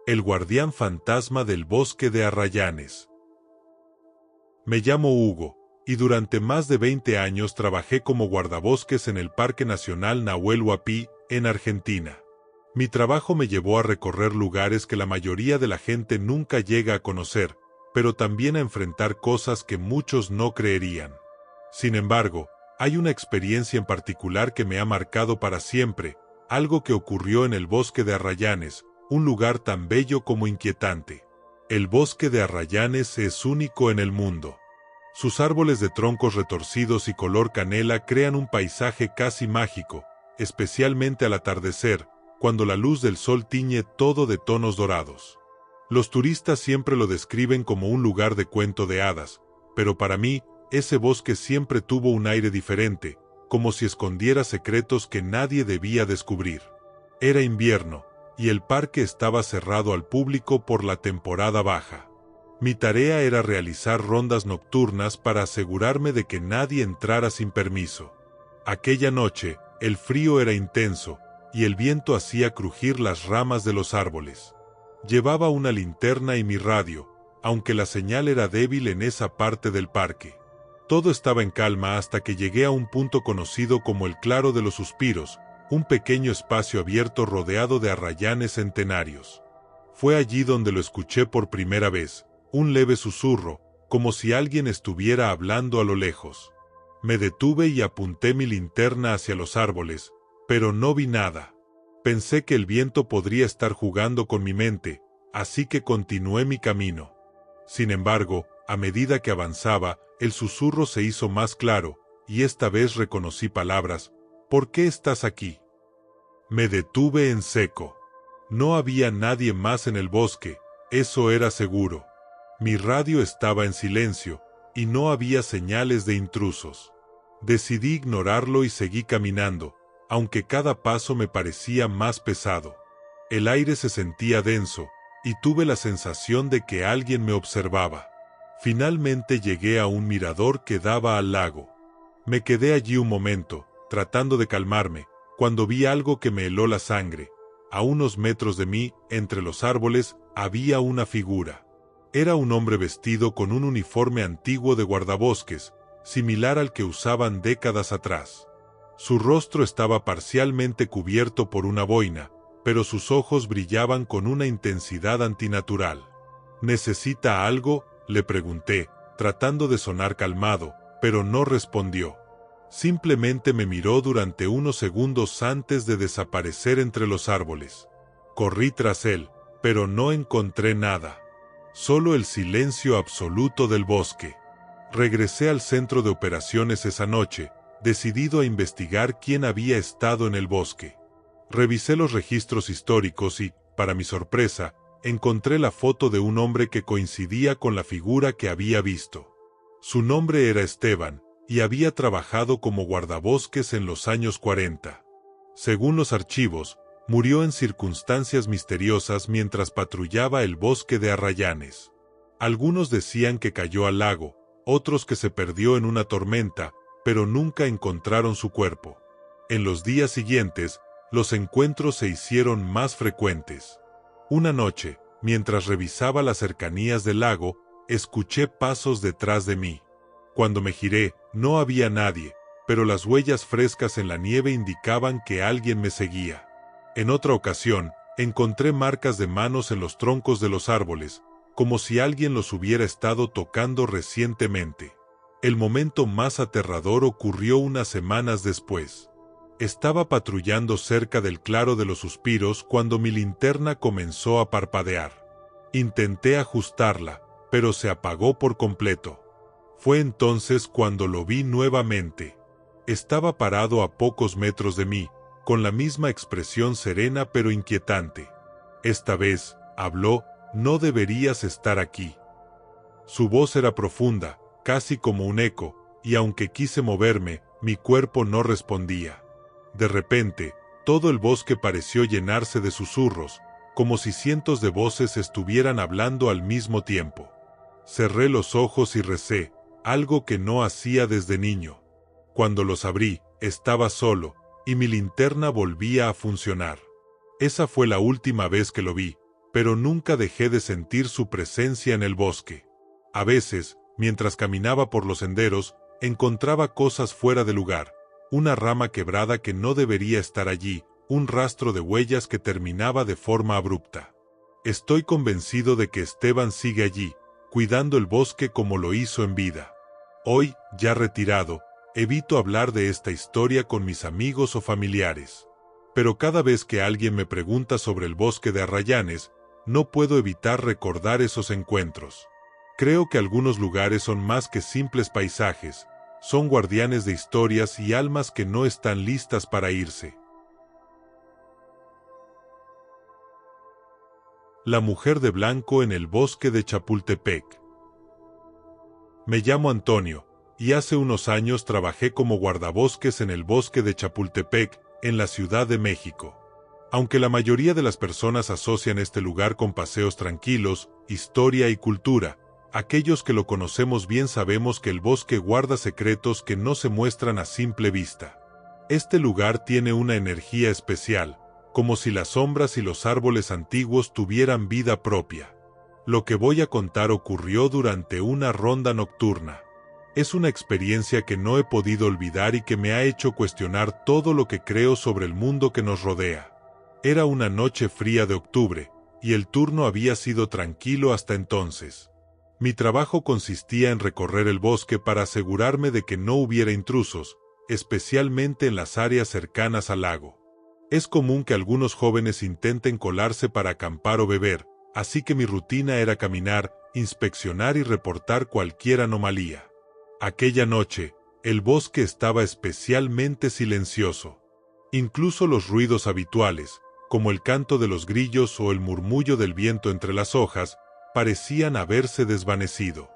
El guardián fantasma del bosque de Arrayanes. Me llamo Hugo, y durante más de 20 años trabajé como guardabosques en el Parque Nacional Nahuel Huapi, en Argentina. Mi trabajo me llevó a recorrer lugares que la mayoría de la gente nunca llega a conocer, pero también a enfrentar cosas que muchos no creerían. Sin embargo, hay una experiencia en particular que me ha marcado para siempre, algo que ocurrió en el bosque de Arrayanes, un lugar tan bello como inquietante. El bosque de Arrayanes es único en el mundo. Sus árboles de troncos retorcidos y color canela crean un paisaje casi mágico, especialmente al atardecer, cuando la luz del sol tiñe todo de tonos dorados. Los turistas siempre lo describen como un lugar de cuento de hadas, pero para mí, ese bosque siempre tuvo un aire diferente, como si escondiera secretos que nadie debía descubrir. Era invierno, y el parque estaba cerrado al público por la temporada baja. Mi tarea era realizar rondas nocturnas para asegurarme de que nadie entrara sin permiso. Aquella noche, el frío era intenso, y el viento hacía crujir las ramas de los árboles. Llevaba una linterna y mi radio, aunque la señal era débil en esa parte del parque. Todo estaba en calma hasta que llegué a un punto conocido como el Claro de los Suspiros, un pequeño espacio abierto rodeado de arrayanes centenarios. Fue allí donde lo escuché por primera vez, un leve susurro, como si alguien estuviera hablando a lo lejos. Me detuve y apunté mi linterna hacia los árboles, pero no vi nada. Pensé que el viento podría estar jugando con mi mente, así que continué mi camino. Sin embargo, a medida que avanzaba, el susurro se hizo más claro, y esta vez reconocí palabras. ¿Por qué estás aquí? Me detuve en seco. No había nadie más en el bosque, eso era seguro. Mi radio estaba en silencio, y no había señales de intrusos. Decidí ignorarlo y seguí caminando, aunque cada paso me parecía más pesado. El aire se sentía denso, y tuve la sensación de que alguien me observaba. Finalmente llegué a un mirador que daba al lago. Me quedé allí un momento, tratando de calmarme, cuando vi algo que me heló la sangre. A unos metros de mí, entre los árboles, había una figura. Era un hombre vestido con un uniforme antiguo de guardabosques, similar al que usaban décadas atrás. Su rostro estaba parcialmente cubierto por una boina, pero sus ojos brillaban con una intensidad antinatural. ¿Necesita algo?, le pregunté, tratando de sonar calmado, pero no respondió. Simplemente me miró durante unos segundos antes de desaparecer entre los árboles. Corrí tras él, pero no encontré nada. Solo el silencio absoluto del bosque. Regresé al centro de operaciones esa noche, decidido a investigar quién había estado en el bosque. Revisé los registros históricos y, para mi sorpresa, encontré la foto de un hombre que coincidía con la figura que había visto. Su nombre era Esteban, y había trabajado como guardabosques en los años 40. Según los archivos, murió en circunstancias misteriosas mientras patrullaba el bosque de Arrayanes. Algunos decían que cayó al lago, otros que se perdió en una tormenta, pero nunca encontraron su cuerpo. En los días siguientes, los encuentros se hicieron más frecuentes. Una noche, mientras revisaba las cercanías del lago, escuché pasos detrás de mí. Cuando me giré, no había nadie, pero las huellas frescas en la nieve indicaban que alguien me seguía. En otra ocasión, encontré marcas de manos en los troncos de los árboles, como si alguien los hubiera estado tocando recientemente. El momento más aterrador ocurrió unas semanas después. Estaba patrullando cerca del Claro de los Suspiros cuando mi linterna comenzó a parpadear. Intenté ajustarla, pero se apagó por completo. Fue entonces cuando lo vi nuevamente. Estaba parado a pocos metros de mí, con la misma expresión serena pero inquietante. Esta vez, habló: «No deberías estar aquí». Su voz era profunda, casi como un eco, y aunque quise moverme, mi cuerpo no respondía. De repente, todo el bosque pareció llenarse de susurros, como si cientos de voces estuvieran hablando al mismo tiempo. Cerré los ojos y recé, algo que no hacía desde niño. Cuando los abrí, estaba solo, y mi linterna volvía a funcionar. Esa fue la última vez que lo vi, pero nunca dejé de sentir su presencia en el bosque. A veces, mientras caminaba por los senderos, encontraba cosas fuera de lugar, una rama quebrada que no debería estar allí, un rastro de huellas que terminaba de forma abrupta. Estoy convencido de que Esteban sigue allí, cuidando el bosque como lo hizo en vida. Hoy, ya retirado, evito hablar de esta historia con mis amigos o familiares. Pero cada vez que alguien me pregunta sobre el bosque de Arrayanes, no puedo evitar recordar esos encuentros. Creo que algunos lugares son más que simples paisajes, son guardianes de historias y almas que no están listas para irse. La mujer de blanco en el bosque de Chapultepec. Me llamo Antonio, y hace unos años trabajé como guardabosques en el bosque de Chapultepec, en la Ciudad de México. Aunque la mayoría de las personas asocian este lugar con paseos tranquilos, historia y cultura, aquellos que lo conocemos bien sabemos que el bosque guarda secretos que no se muestran a simple vista. Este lugar tiene una energía especial, como si las sombras y los árboles antiguos tuvieran vida propia. Lo que voy a contar ocurrió durante una ronda nocturna. Es una experiencia que no he podido olvidar y que me ha hecho cuestionar todo lo que creo sobre el mundo que nos rodea. Era una noche fría de octubre, y el turno había sido tranquilo hasta entonces. Mi trabajo consistía en recorrer el bosque para asegurarme de que no hubiera intrusos, especialmente en las áreas cercanas al lago. Es común que algunos jóvenes intenten colarse para acampar o beber, así que mi rutina era caminar, inspeccionar y reportar cualquier anomalía. Aquella noche, el bosque estaba especialmente silencioso. Incluso los ruidos habituales, como el canto de los grillos o el murmullo del viento entre las hojas, parecían haberse desvanecido.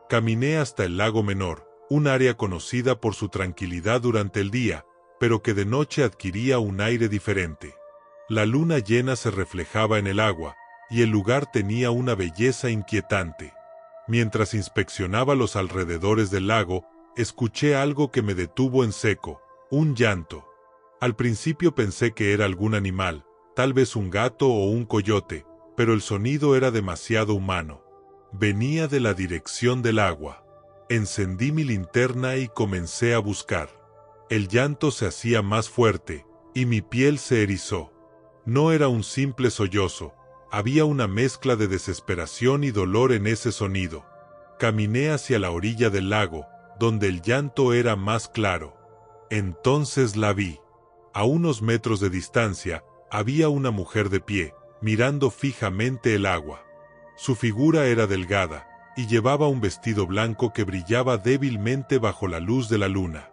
Caminé hasta el lago Menor, un área conocida por su tranquilidad durante el día, pero que de noche adquiría un aire diferente. La luna llena se reflejaba en el agua, y el lugar tenía una belleza inquietante. Mientras inspeccionaba los alrededores del lago, escuché algo que me detuvo en seco, un llanto. Al principio pensé que era algún animal, tal vez un gato o un coyote, pero el sonido era demasiado humano. Venía de la dirección del agua. Encendí mi linterna y comencé a buscar. El llanto se hacía más fuerte, y mi piel se erizó. No era un simple sollozo, había una mezcla de desesperación y dolor en ese sonido. Caminé hacia la orilla del lago, donde el llanto era más claro. Entonces la vi. A unos metros de distancia, había una mujer de pie, mirando fijamente el agua. Su figura era delgada, y llevaba un vestido blanco que brillaba débilmente bajo la luz de la luna.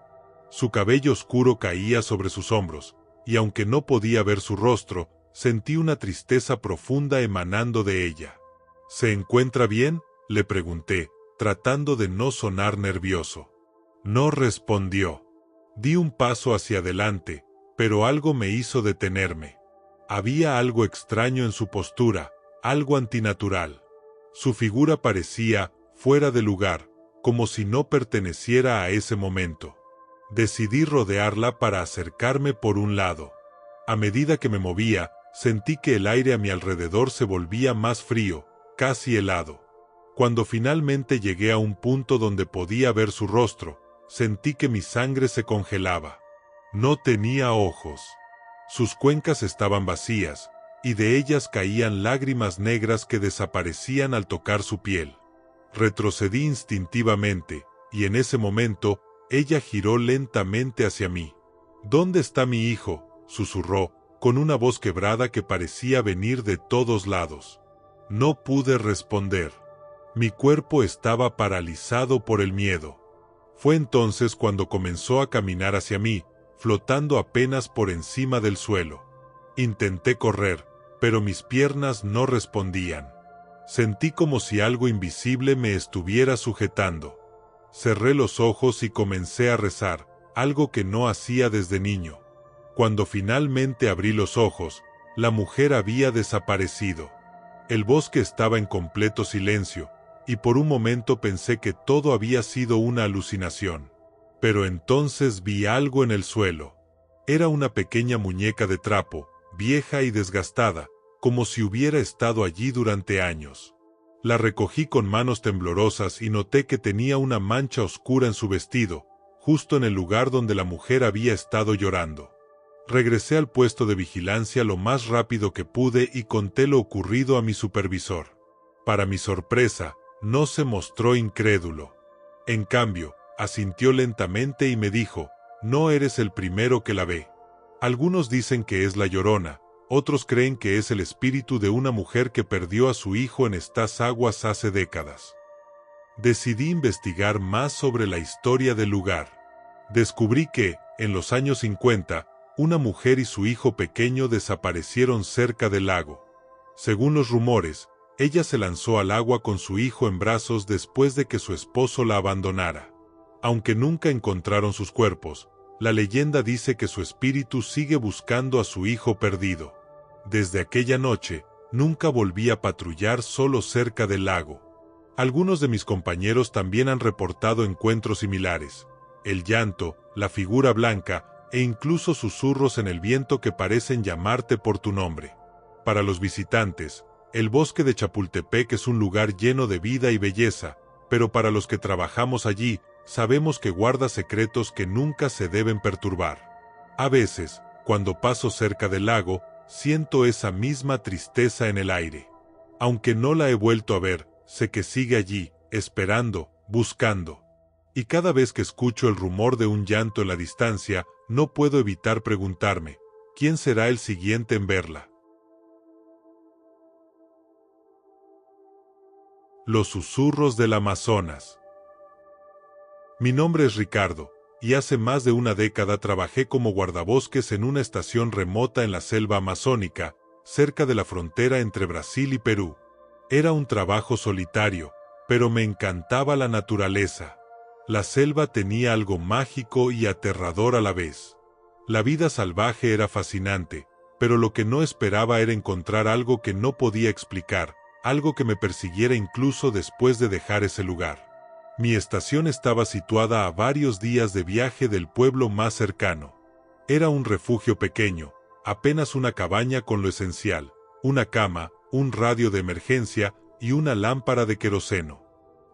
Su cabello oscuro caía sobre sus hombros, y aunque no podía ver su rostro, sentí una tristeza profunda emanando de ella. ¿Se encuentra bien?, le pregunté, tratando de no sonar nervioso. No respondió. Di un paso hacia adelante, pero algo me hizo detenerme. Había algo extraño en su postura, algo antinatural. Su figura parecía fuera de lugar, como si no perteneciera a ese momento. Decidí rodearla para acercarme por un lado. A medida que me movía, sentí que el aire a mi alrededor se volvía más frío, casi helado. Cuando finalmente llegué a un punto donde podía ver su rostro, sentí que mi sangre se congelaba. No tenía ojos. Sus cuencas estaban vacías, y de ellas caían lágrimas negras que desaparecían al tocar su piel. Retrocedí instintivamente, y en ese momento, ella giró lentamente hacia mí. ¿Dónde está mi hijo?, susurró, con una voz quebrada que parecía venir de todos lados. No pude responder. Mi cuerpo estaba paralizado por el miedo. Fue entonces cuando comenzó a caminar hacia mí, flotando apenas por encima del suelo. Intenté correr, pero mis piernas no respondían. Sentí como si algo invisible me estuviera sujetando. Cerré los ojos y comencé a rezar, algo que no hacía desde niño. Cuando finalmente abrí los ojos, la mujer había desaparecido. El bosque estaba en completo silencio, y por un momento pensé que todo había sido una alucinación. Pero entonces vi algo en el suelo. Era una pequeña muñeca de trapo, vieja y desgastada, como si hubiera estado allí durante años. La recogí con manos temblorosas y noté que tenía una mancha oscura en su vestido, justo en el lugar donde la mujer había estado llorando. Regresé al puesto de vigilancia lo más rápido que pude y conté lo ocurrido a mi supervisor. Para mi sorpresa, no se mostró incrédulo. En cambio, asintió lentamente y me dijo: «No eres el primero que la ve. Algunos dicen que es la Llorona, otros creen que es el espíritu de una mujer que perdió a su hijo en estas aguas hace décadas». Decidí investigar más sobre la historia del lugar. Descubrí que, en los años 50, una mujer y su hijo pequeño desaparecieron cerca del lago. Según los rumores, ella se lanzó al agua con su hijo en brazos después de que su esposo la abandonara. Aunque nunca encontraron sus cuerpos, la leyenda dice que su espíritu sigue buscando a su hijo perdido. Desde aquella noche, nunca volví a patrullar solo cerca del lago. Algunos de mis compañeros también han reportado encuentros similares: el llanto, la figura blanca e incluso susurros en el viento que parecen llamarte por tu nombre. Para los visitantes, el bosque de Chapultepec es un lugar lleno de vida y belleza, pero para los que trabajamos allí, sabemos que guarda secretos que nunca se deben perturbar. A veces, cuando paso cerca del lago, siento esa misma tristeza en el aire. Aunque no la he vuelto a ver, sé que sigue allí, esperando, buscando. Y cada vez que escucho el rumor de un llanto en la distancia, no puedo evitar preguntarme: ¿quién será el siguiente en verla? Los susurros del Amazonas. Mi nombre es Ricardo, y hace más de una década trabajé como guardabosques en una estación remota en la selva amazónica, cerca de la frontera entre Brasil y Perú. Era un trabajo solitario, pero me encantaba la naturaleza. La selva tenía algo mágico y aterrador a la vez. La vida salvaje era fascinante, pero lo que no esperaba era encontrar algo que no podía explicar, algo que me persiguiera incluso después de dejar ese lugar. Mi estación estaba situada a varios días de viaje del pueblo más cercano. Era un refugio pequeño, apenas una cabaña con lo esencial: una cama, un radio de emergencia y una lámpara de queroseno.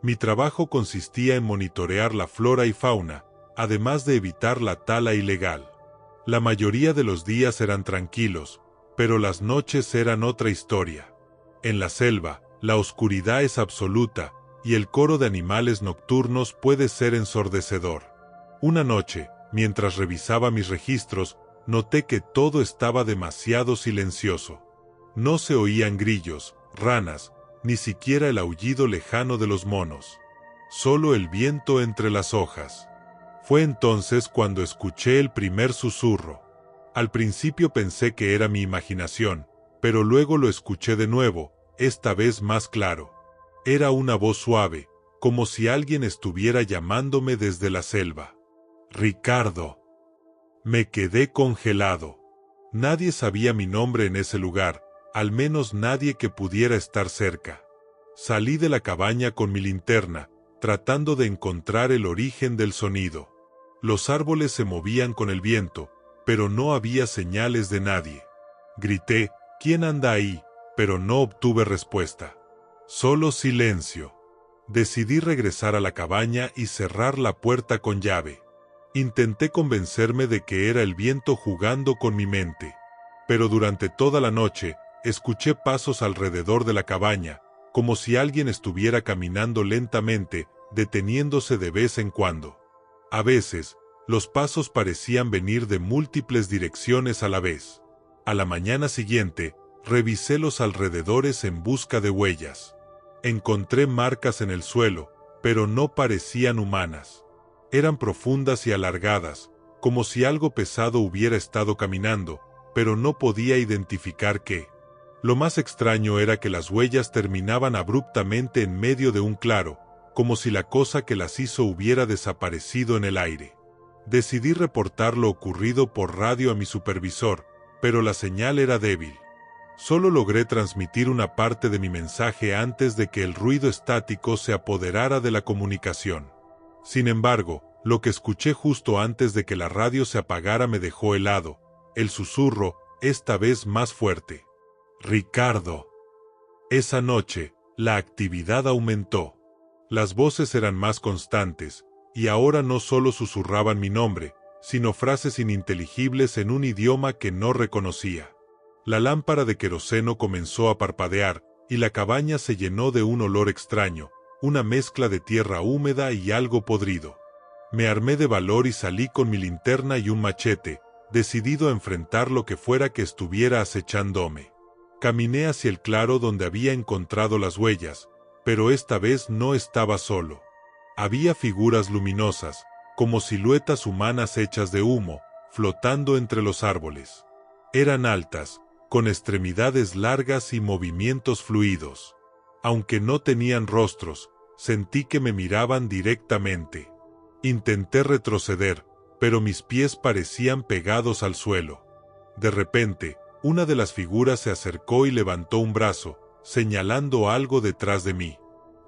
Mi trabajo consistía en monitorear la flora y fauna, además de evitar la tala ilegal. La mayoría de los días eran tranquilos, pero las noches eran otra historia. En la selva, la oscuridad es absoluta, y el coro de animales nocturnos puede ser ensordecedor. Una noche, mientras revisaba mis registros, noté que todo estaba demasiado silencioso. No se oían grillos, ranas, ni siquiera el aullido lejano de los monos. Solo el viento entre las hojas. Fue entonces cuando escuché el primer susurro. Al principio pensé que era mi imaginación, pero luego lo escuché de nuevo, esta vez más claro. Era una voz suave, como si alguien estuviera llamándome desde la selva. «Ricardo». Me quedé congelado. Nadie sabía mi nombre en ese lugar, al menos nadie que pudiera estar cerca. Salí de la cabaña con mi linterna, tratando de encontrar el origen del sonido. Los árboles se movían con el viento, pero no había señales de nadie. Grité: «¿Quién anda ahí?», pero no obtuve respuesta. Solo silencio. Decidí regresar a la cabaña y cerrar la puerta con llave. Intenté convencerme de que era el viento jugando con mi mente. Pero durante toda la noche, escuché pasos alrededor de la cabaña, como si alguien estuviera caminando lentamente, deteniéndose de vez en cuando. A veces, los pasos parecían venir de múltiples direcciones a la vez. A la mañana siguiente, revisé los alrededores en busca de huellas. Encontré marcas en el suelo, pero no parecían humanas. Eran profundas y alargadas, como si algo pesado hubiera estado caminando, pero no podía identificar qué. Lo más extraño era que las huellas terminaban abruptamente en medio de un claro, como si la cosa que las hizo hubiera desaparecido en el aire. Decidí reportar lo ocurrido por radio a mi supervisor, pero la señal era débil. Solo logré transmitir una parte de mi mensaje antes de que el ruido estático se apoderara de la comunicación. Sin embargo, lo que escuché justo antes de que la radio se apagara me dejó helado. El susurro, esta vez más fuerte. Ricardo. Esa noche, la actividad aumentó. Las voces eran más constantes, y ahora no solo susurraban mi nombre, sino frases ininteligibles en un idioma que no reconocía. La lámpara de queroseno comenzó a parpadear, y la cabaña se llenó de un olor extraño, una mezcla de tierra húmeda y algo podrido. Me armé de valor y salí con mi linterna y un machete, decidido a enfrentar lo que fuera que estuviera acechándome. Caminé hacia el claro donde había encontrado las huellas, pero esta vez no estaba solo. Había figuras luminosas, como siluetas humanas hechas de humo, flotando entre los árboles. Eran altas, con extremidades largas y movimientos fluidos. Aunque no tenían rostros, sentí que me miraban directamente. Intenté retroceder, pero mis pies parecían pegados al suelo. De repente, una de las figuras se acercó y levantó un brazo, señalando algo detrás de mí.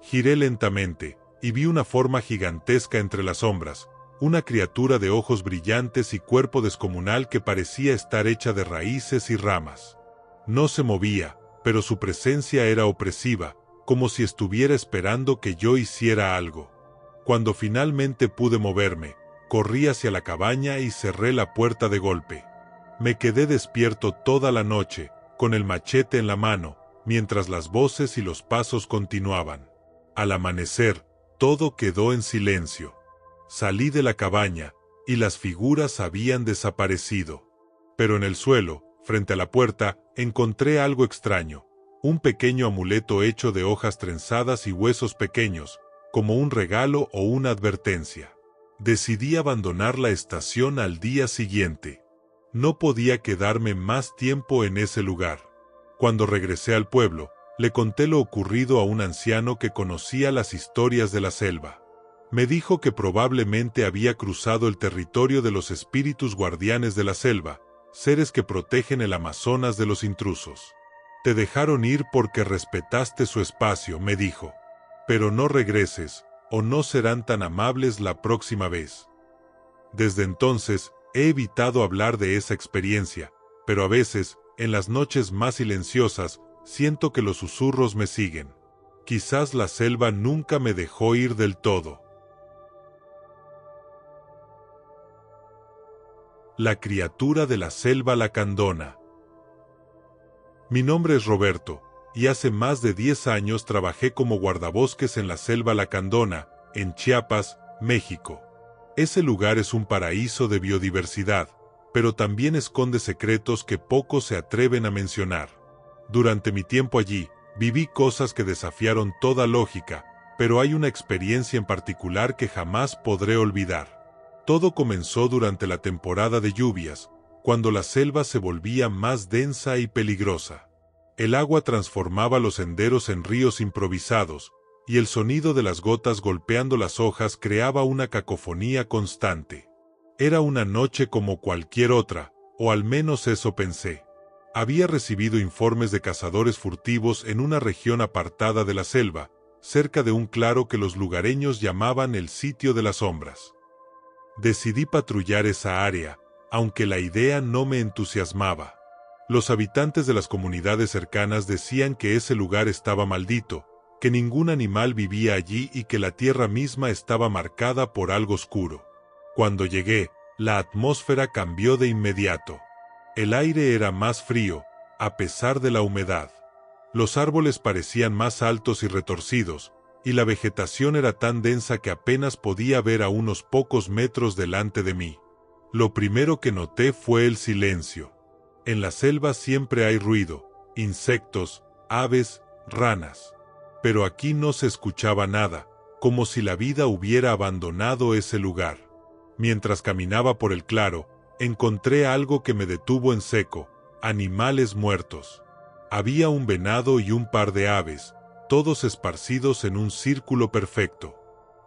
Giré lentamente, y vi una forma gigantesca entre las sombras, una criatura de ojos brillantes y cuerpo descomunal que parecía estar hecha de raíces y ramas. No se movía, pero su presencia era opresiva, como si estuviera esperando que yo hiciera algo. Cuando finalmente pude moverme, corrí hacia la cabaña y cerré la puerta de golpe. Me quedé despierto toda la noche, con el machete en la mano, mientras las voces y los pasos continuaban. Al amanecer, todo quedó en silencio. Salí de la cabaña, y las figuras habían desaparecido. Pero en el suelo, frente a la puerta, encontré algo extraño, un pequeño amuleto hecho de hojas trenzadas y huesos pequeños, como un regalo o una advertencia. Decidí abandonar la estación al día siguiente. No podía quedarme más tiempo en ese lugar. Cuando regresé al pueblo, le conté lo ocurrido a un anciano que conocía las historias de la selva. Me dijo que probablemente había cruzado el territorio de los espíritus guardianes de la selva, seres que protegen el Amazonas de los intrusos. Te dejaron ir porque respetaste su espacio, me dijo. Pero no regreses, o no serán tan amables la próxima vez. Desde entonces, he evitado hablar de esa experiencia, pero a veces, en las noches más silenciosas, siento que los susurros me siguen. Quizás la selva nunca me dejó ir del todo. La criatura de la selva lacandona. Mi nombre es Roberto, y hace más de 10 años trabajé como guardabosques en la selva lacandona, en Chiapas, México. Ese lugar es un paraíso de biodiversidad, pero también esconde secretos que pocos se atreven a mencionar. Durante mi tiempo allí, viví cosas que desafiaron toda lógica, pero hay una experiencia en particular que jamás podré olvidar. Todo comenzó durante la temporada de lluvias, cuando la selva se volvía más densa y peligrosa. El agua transformaba los senderos en ríos improvisados, y el sonido de las gotas golpeando las hojas creaba una cacofonía constante. Era una noche como cualquier otra, o al menos eso pensé. Había recibido informes de cazadores furtivos en una región apartada de la selva, cerca de un claro que los lugareños llamaban el sitio de las sombras. Decidí patrullar esa área, aunque la idea no me entusiasmaba. Los habitantes de las comunidades cercanas decían que ese lugar estaba maldito, que ningún animal vivía allí y que la tierra misma estaba marcada por algo oscuro. Cuando llegué, la atmósfera cambió de inmediato. El aire era más frío, a pesar de la humedad. Los árboles parecían más altos y retorcidos, y la vegetación era tan densa que apenas podía ver a unos pocos metros delante de mí. Lo primero que noté fue el silencio. En la selva siempre hay ruido, insectos, aves, ranas. Pero aquí no se escuchaba nada, como si la vida hubiera abandonado ese lugar. Mientras caminaba por el claro, encontré algo que me detuvo en seco: animales muertos. Había un venado y un par de aves, todos esparcidos en un círculo perfecto.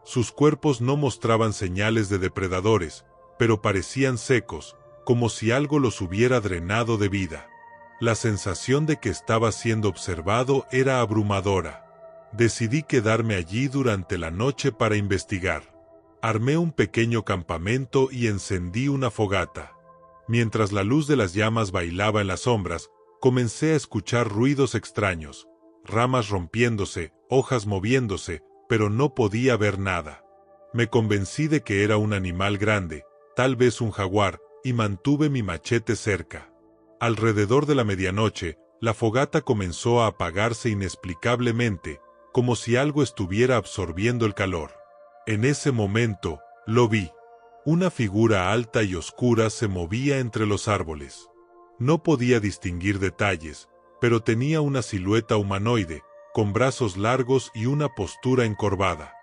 Sus cuerpos no mostraban señales de depredadores, pero parecían secos, como si algo los hubiera drenado de vida. La sensación de que estaba siendo observado era abrumadora. Decidí quedarme allí durante la noche para investigar. Armé un pequeño campamento y encendí una fogata. Mientras la luz de las llamas bailaba en las sombras, Comencé a escuchar ruidos extraños, ramas rompiéndose, hojas moviéndose, pero no podía ver nada. Me convencí de que era un animal grande, tal vez un jaguar, y mantuve mi machete cerca. Alrededor de la medianoche, la fogata comenzó a apagarse inexplicablemente, como si algo estuviera absorbiendo el calor. En ese momento, lo vi. Una figura alta y oscura se movía entre los árboles. No podía distinguir detalles, pero tenía una silueta humanoide, con brazos largos y una postura encorvada.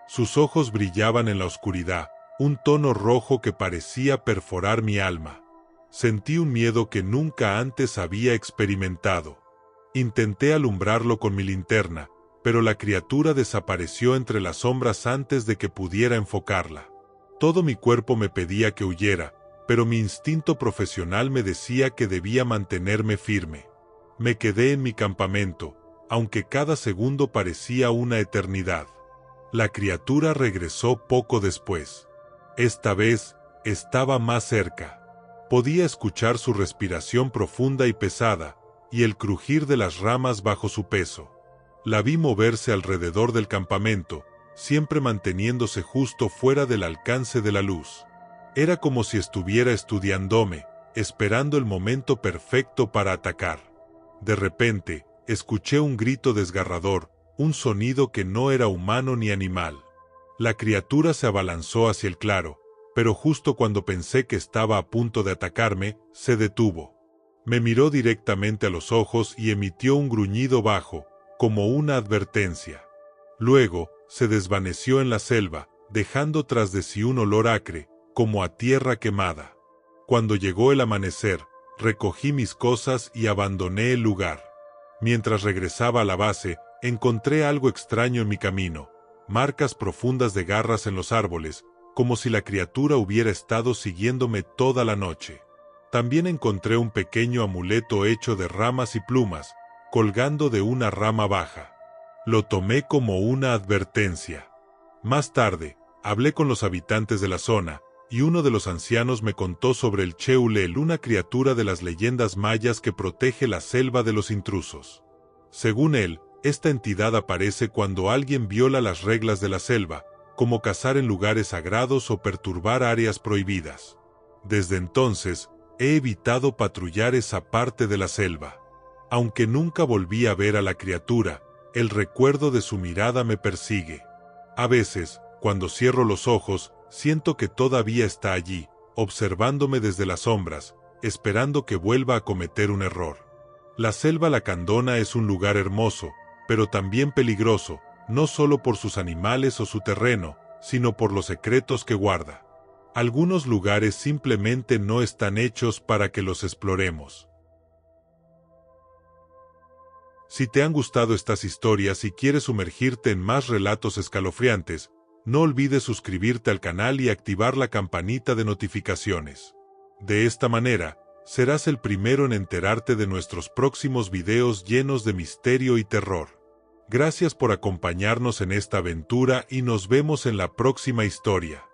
Sus ojos brillaban en la oscuridad, un tono rojo que parecía perforar mi alma. Sentí un miedo que nunca antes había experimentado. Intenté alumbrarlo con mi linterna, pero la criatura desapareció entre las sombras antes de que pudiera enfocarla. Todo mi cuerpo me pedía que huyera, pero mi instinto profesional me decía que debía mantenerme firme. Me quedé en mi campamento, aunque cada segundo parecía una eternidad. La criatura regresó poco después. Esta vez, estaba más cerca. Podía escuchar su respiración profunda y pesada, y el crujir de las ramas bajo su peso. La vi moverse alrededor del campamento, siempre manteniéndose justo fuera del alcance de la luz. Era como si estuviera estudiándome, esperando el momento perfecto para atacar. De repente, escuché un grito desgarrador, un sonido que no era humano ni animal. La criatura se abalanzó hacia el claro, pero justo cuando pensé que estaba a punto de atacarme, se detuvo. Me miró directamente a los ojos y emitió un gruñido bajo, como una advertencia. Luego, se desvaneció en la selva, dejando tras de sí un olor acre, como a tierra quemada. Cuando llegó el amanecer, recogí mis cosas y abandoné el lugar. Mientras regresaba a la base, encontré algo extraño en mi camino, marcas profundas de garras en los árboles, como si la criatura hubiera estado siguiéndome toda la noche. También encontré un pequeño amuleto hecho de ramas y plumas, colgando de una rama baja. Lo tomé como una advertencia. Más tarde, hablé con los habitantes de la zona, y uno de los ancianos me contó sobre el Cheulel, una criatura de las leyendas mayas que protege la selva de los intrusos. Según él, esta entidad aparece cuando alguien viola las reglas de la selva, como cazar en lugares sagrados o perturbar áreas prohibidas. Desde entonces, he evitado patrullar esa parte de la selva. Aunque nunca volví a ver a la criatura, el recuerdo de su mirada me persigue. A veces, cuando cierro los ojos, siento que todavía está allí, observándome desde las sombras, esperando que vuelva a cometer un error. La selva lacandona es un lugar hermoso, pero también peligroso, no solo por sus animales o su terreno, sino por los secretos que guarda. Algunos lugares simplemente no están hechos para que los exploremos. Si te han gustado estas historias y quieres sumergirte en más relatos escalofriantes, no olvides suscribirte al canal y activar la campanita de notificaciones. De esta manera, serás el primero en enterarte de nuestros próximos videos llenos de misterio y terror. Gracias por acompañarnos en esta aventura y nos vemos en la próxima historia.